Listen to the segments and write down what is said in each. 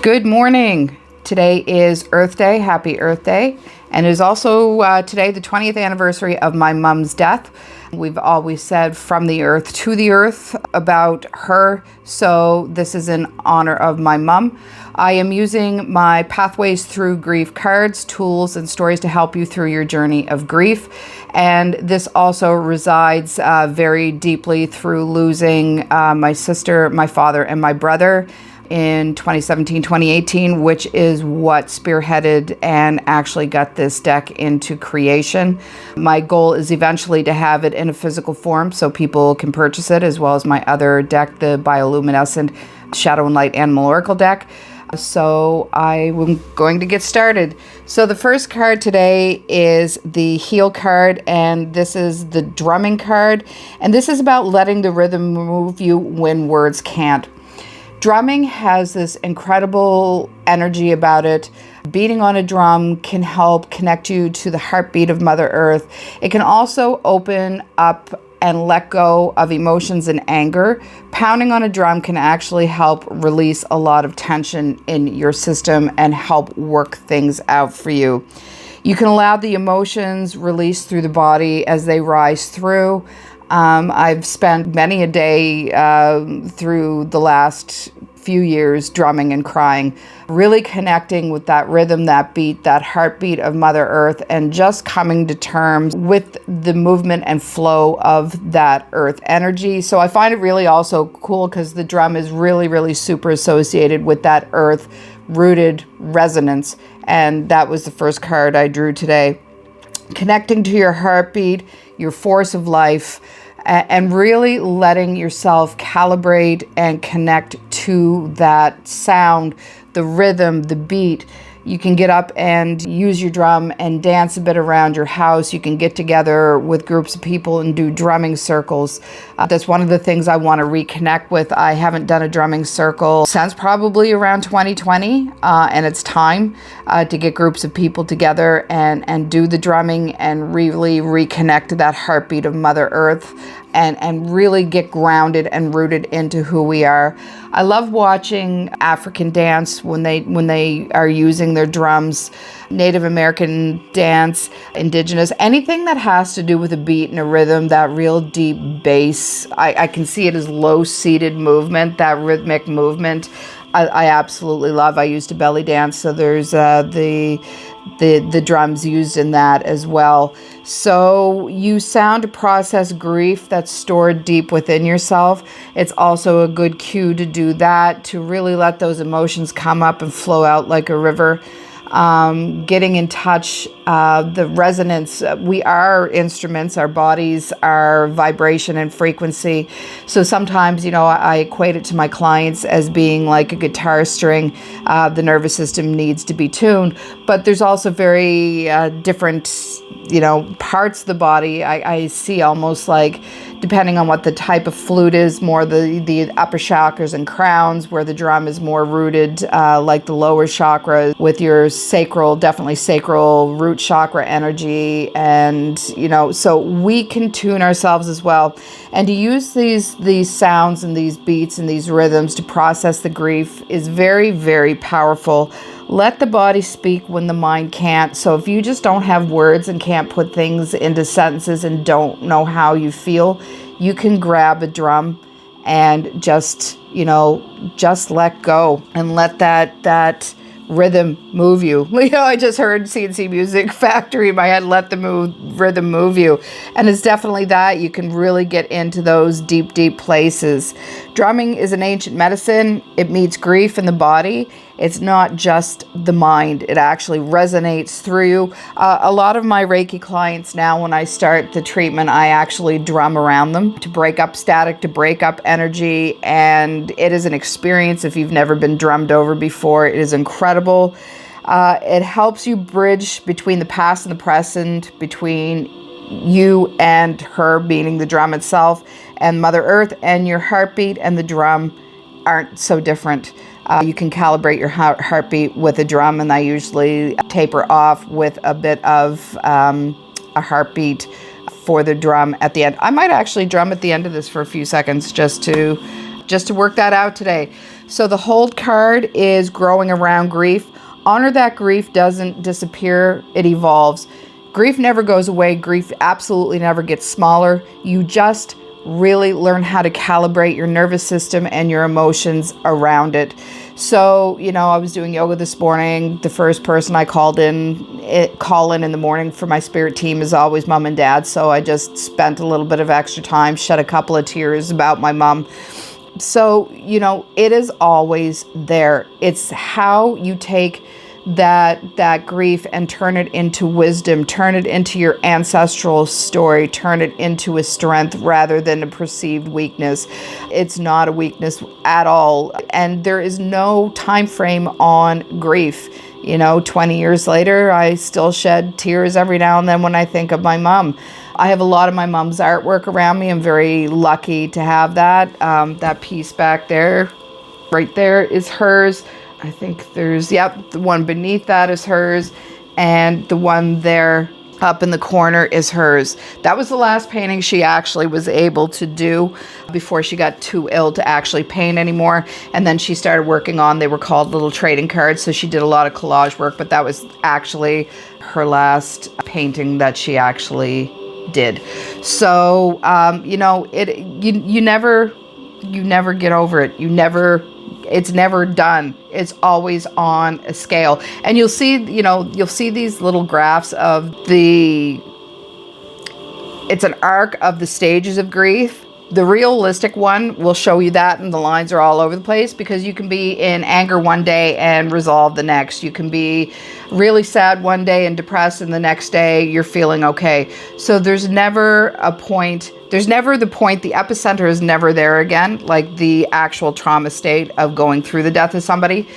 Good morning. Today is Earth Day. Happy Earth Day. And it is also today the 20th anniversary of my mom's death. We've always said from the earth to the earth about her. So this is in honor of my mom. I am using my Pathways Through Grief cards, tools, and stories to help you through your journey of grief. And this also resides very deeply through losing my sister, my father, and my brother in 2017, 2018, which is what spearheaded and actually got this deck into creation. My goal is eventually to have it in a physical form so people can purchase it, as well as my other deck, the Bioluminescent Shadow and Light Animal Oracle deck. So I'm going to get started. So the first card today is the Heal card, and this is the drumming card. And this is about letting the rhythm move you when words can't. Drumming has this incredible energy about it. Beating on a drum can help connect you to the heartbeat of Mother Earth. It can also open up and let go of emotions and anger. Pounding on a drum can actually help release a lot of tension in your system and help work things out for you. You can allow the emotions release through the body as they rise through. I've spent many a day through the last few years drumming and crying, really connecting with that rhythm, that beat, that heartbeat of Mother Earth, and just coming to terms with the movement and flow of that earth energy. So I find it really also cool because the drum is really, really super associated with that earth rooted resonance. And that was the first card I drew today. Connecting to your heartbeat, your force of life, and really letting yourself calibrate and connect to that sound, the rhythm, the beat. You can get up and use your drum and dance a bit around your house. You can get together with groups of people and do drumming circles. That's one of the things I want to reconnect with. I haven't done a drumming circle since probably around 2020, and it's time to get groups of people together and do the drumming and really reconnect to that heartbeat of Mother Earth and really get grounded and rooted into who we are. I love watching African dance when they are using their drums, Native American dance, Indigenous, anything that has to do with a beat and a rhythm, that real deep bass. I can see it as low-seated movement, that rhythmic movement. I absolutely love. I used to belly dance, so there's the drums used in that as well. So you sound to process grief that's stored deep within yourself. It's also a good cue to do that, to really let those emotions come up and flow out like a river. Getting in touch, the resonance. We are instruments, our bodies are vibration and frequency. So sometimes, I equate it to my clients as being like a guitar string. The nervous system needs to be tuned, but there's also very different, parts of the body. I see almost like, depending on what the type of flute is, more the upper chakras and crowns, where the drum is more rooted, like the lower chakra, with your definitely sacral root chakra energy. And, so we can tune ourselves as well. And to use these sounds and these beats and these rhythms to process the grief is very, very powerful. Let the body speak when the mind can't. So if you just don't have words and can't put things into sentences and don't know how you feel, you can grab a drum and just let go and let that rhythm move you. I just heard CNC Music Factory in my head, let the rhythm move you. And it's definitely that. You can really get into those deep, deep places. Drumming is an ancient medicine. It meets grief in the body. It's not just the mind. It actually resonates through you. A lot of my Reiki clients now, when I start the treatment, I actually drum around them to break up static, to break up energy. And it is an experience if you've never been drummed over before. It is incredible. It helps you bridge between the past and the present, between you and her, meaning the drum itself, and Mother Earth, and your heartbeat and the drum aren't so different. You can calibrate your heartbeat with a drum, and I usually taper off with a bit of a heartbeat for the drum at the end. I might actually drum at the end of this for a few seconds just to work that out today. So the hold card is growing around grief. Honor that grief doesn't disappear, it evolves. Grief never goes away. Grief absolutely never gets smaller. You just really learn how to calibrate your nervous system and your emotions around it. So, I was doing yoga this morning. The first person I call in the morning for my spirit team is always mom and dad. So I just spent a little bit of extra time, shed a couple of tears about my mom. So, it is always there. It's how you take that grief and turn it into wisdom, turn it into your ancestral story, turn it into a strength rather than a perceived weakness. It's not a weakness at all. And there is no time frame on grief. 20 years later, I still shed tears every now and then when I think of my mom. I have a lot of my mom's artwork around me. I'm very lucky to have that. That piece back there, right there, is hers. I think there's, the one beneath that is hers, and the one there up in the corner is hers. That was the last painting she actually was able to do before she got too ill to actually paint anymore. And then she started working on, they were called little trading cards. So she did a lot of collage work, but that was actually her last painting that she actually did. So, you never get over it. It's never done. It's always on a scale. And you'll see these little graphs of it's an arc of the stages of grief. The realistic one will show you that, and the lines are all over the place, because you can be in anger one day and resolve the next. You can be really sad one day and depressed, and the next day you're feeling okay. So there's never a point. There's never the point. The epicenter is never there again, like the actual trauma state of going through the death of somebody.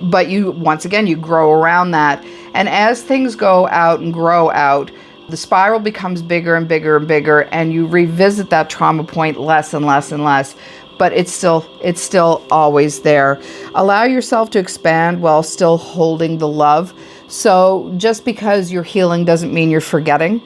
But once again, you grow around that. And as things go out and grow out, the spiral becomes bigger and bigger and bigger, and you revisit that trauma point less and less and less. But it's still always there. Allow yourself to expand while still holding the love. So just because you're healing doesn't mean you're forgetting.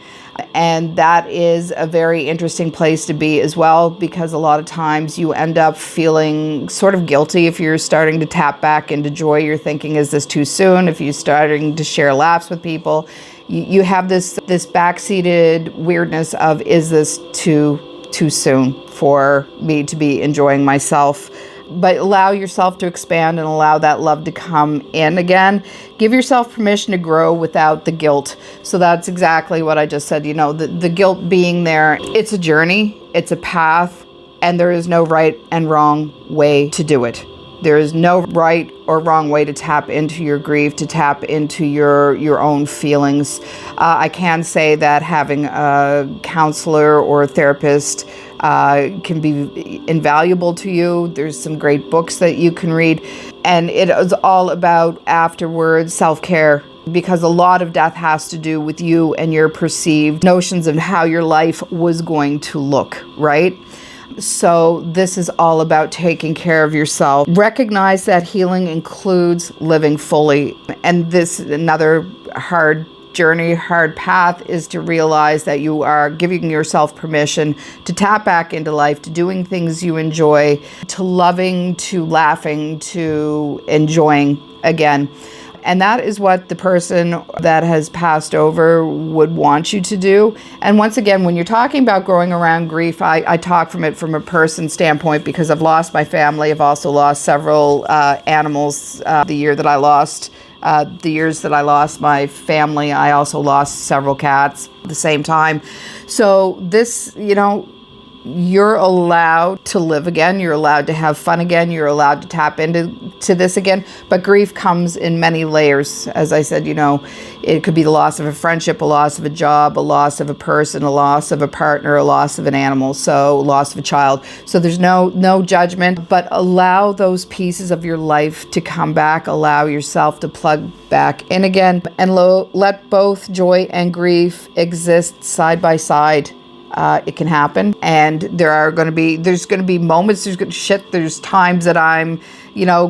And that is a very interesting place to be as well, because a lot of times you end up feeling sort of guilty if you're starting to tap back into joy. You're thinking, is this too soon? If you're starting to share laughs with people, you have this backseated weirdness of, is this too soon for me to be enjoying myself? But allow yourself to expand and allow that love to come in again. Give yourself permission to grow without the guilt. So that's exactly what I just said. The guilt being there, it's a journey, it's a path, and there is no right and wrong way to do it. There is no right or wrong way to tap into your grief, to tap into your own feelings. I can say that having a counselor or a therapist can be invaluable to you. There's some great books that you can read. And it is all about afterwards self-care, because a lot of death has to do with you and your perceived notions of how your life was going to look, right? So this is all about taking care of yourself. Recognize that healing includes living fully. And this, another hard journey, hard path, is to realize that you are giving yourself permission to tap back into life, to doing things you enjoy, to loving, to laughing, to enjoying again. And that is what the person that has passed over would want you to do. And once again, when you're talking about growing around grief, I talk from it from a person standpoint, because I've lost my family. I've also lost several animals. The years that I lost my family, I also lost several cats at the same time. So this, you're allowed to live again. You're allowed to have fun again. You're allowed to tap into this again. But grief comes in many layers. As I said, it could be the loss of a friendship, a loss of a job, a loss of a person, a loss of a partner, a loss of an animal, so loss of a child. So there's no judgment, but allow those pieces of your life to come back. Allow yourself to plug back in again, and let both joy and grief exist side by side. It can happen, and there's going to be moments, there's times that I'm,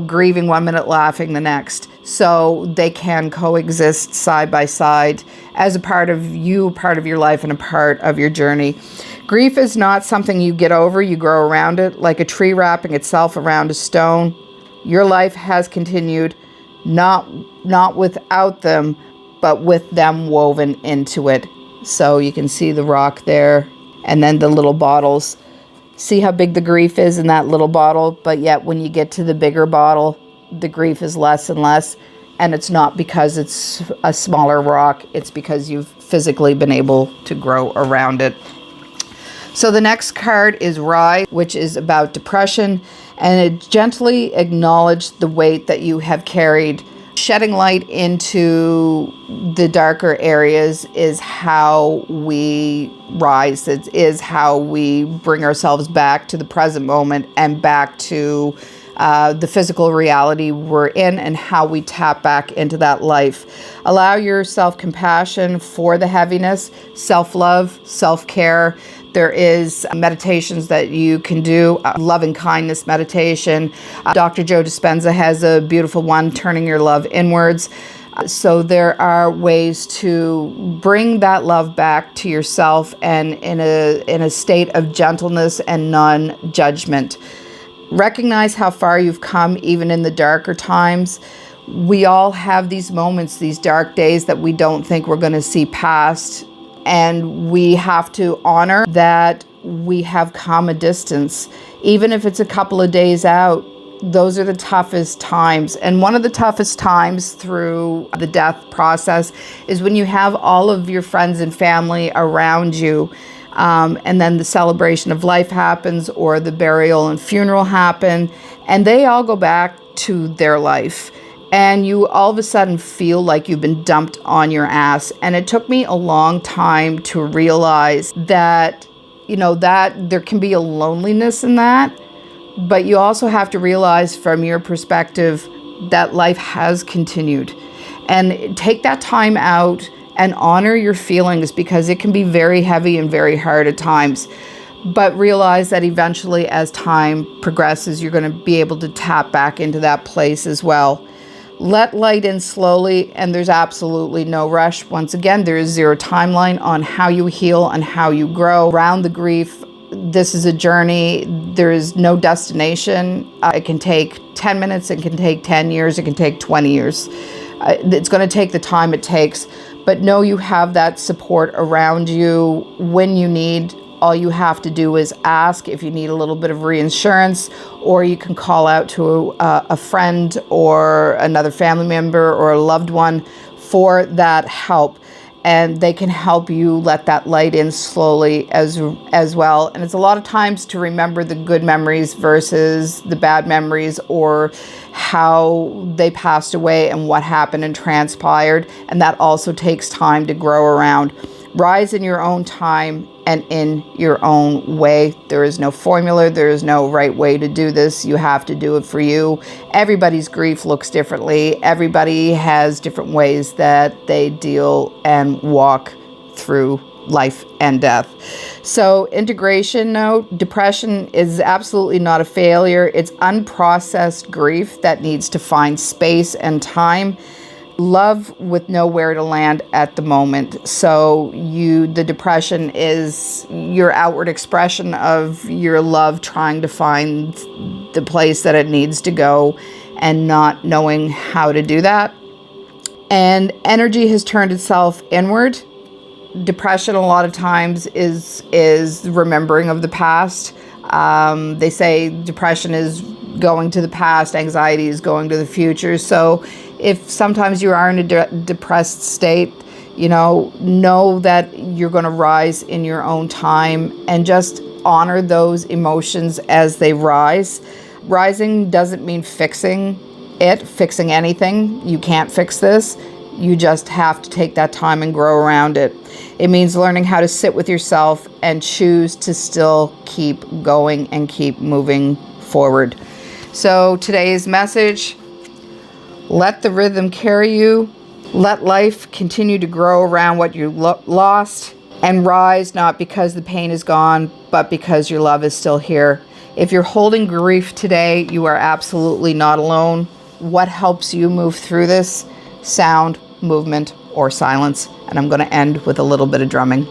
grieving one minute, laughing the next. So they can coexist side by side as a part of you, part of your life, and a part of your journey. Grief is not something you get over, you grow around it, like a tree wrapping itself around a stone. Your life has continued, not without them, but with them woven into it. So you can see the rock there, and then the little bottles. See how big the grief is in that little bottle, but yet when you get to the bigger bottle, the grief is less and less. And it's not because it's a smaller rock, it's because you've physically been able to grow around it. So the next card is Rise, which is about depression, and it gently acknowledges the weight that you have carried. Shedding light into the darker areas is how we rise. It is how we bring ourselves back to the present moment and back to the physical reality we're in, and how we tap back into that life. Allow your self-compassion for the heaviness, self-love, self-care. There is meditations that you can do, loving kindness meditation. Dr. Joe Dispenza has a beautiful one, Turning Your Love Inwards. So there are ways to bring that love back to yourself, and in a state of gentleness and non-judgment. Recognize how far you've come, even in the darker times. We all have these moments, these dark days that we don't think we're going to see past. And we have to honor that we have come a distance. Even if it's a couple of days out, those are the toughest times. And one of the toughest times through the death process is when you have all of your friends and family around you. And then the celebration of life happens, or the burial and funeral happen, and they all go back to their life. And you all of a sudden feel like you've been dumped on your ass. And it took me a long time to realize that, that there can be a loneliness in that. But you also have to realize from your perspective that life has continued. And take that time out and honor your feelings, because it can be very heavy and very hard at times. But realize that eventually, as time progresses, you're going to be able to tap back into that place as well. Let light in slowly, and there's absolutely no rush. Once again, there is zero timeline on how you heal and how you grow around the grief. This is a journey. There is no destination. It can take 10 minutes, it can take 10 years, it can take 20 years. It's going to take the time it takes. But know you have that support around you when you need. All you have to do is ask if you need a little bit of reinsurance, or you can call out to a friend or another family member or a loved one for that help. And they can help you let that light in slowly as well. And it's a lot of times to remember the good memories versus the bad memories, or how they passed away and what happened and transpired. And that also takes time to grow around. Rise in your own time and in your own way. There is no formula. There is no right way to do this. You have to do it for you. Everybody's grief looks differently. Everybody has different ways that they deal and walk through life and death. So integration note, depression is absolutely not a failure. It's unprocessed grief that needs to find space and time. Love with nowhere to land at the moment. So the depression is your outward expression of your love trying to find the place that it needs to go and not knowing how to do that. And energy has turned itself inward. Depression a lot of times is remembering of the past. They say depression is going to the past, anxiety is going to the future. So if sometimes you are in a depressed state, know that you're going to rise in your own time, and just honor those emotions as they rise. Rising doesn't mean fixing anything. You can't fix this. You just have to take that time and grow around it. It means learning how to sit with yourself and choose to still keep going and keep moving forward. So today's message: let the rhythm carry you. Let life continue to grow around what you lost, and rise not because the pain is gone, but because your love is still here. If you're holding grief today, you are absolutely not alone. What helps you move through this? Sound, movement, or silence. And I'm going to end with a little bit of drumming.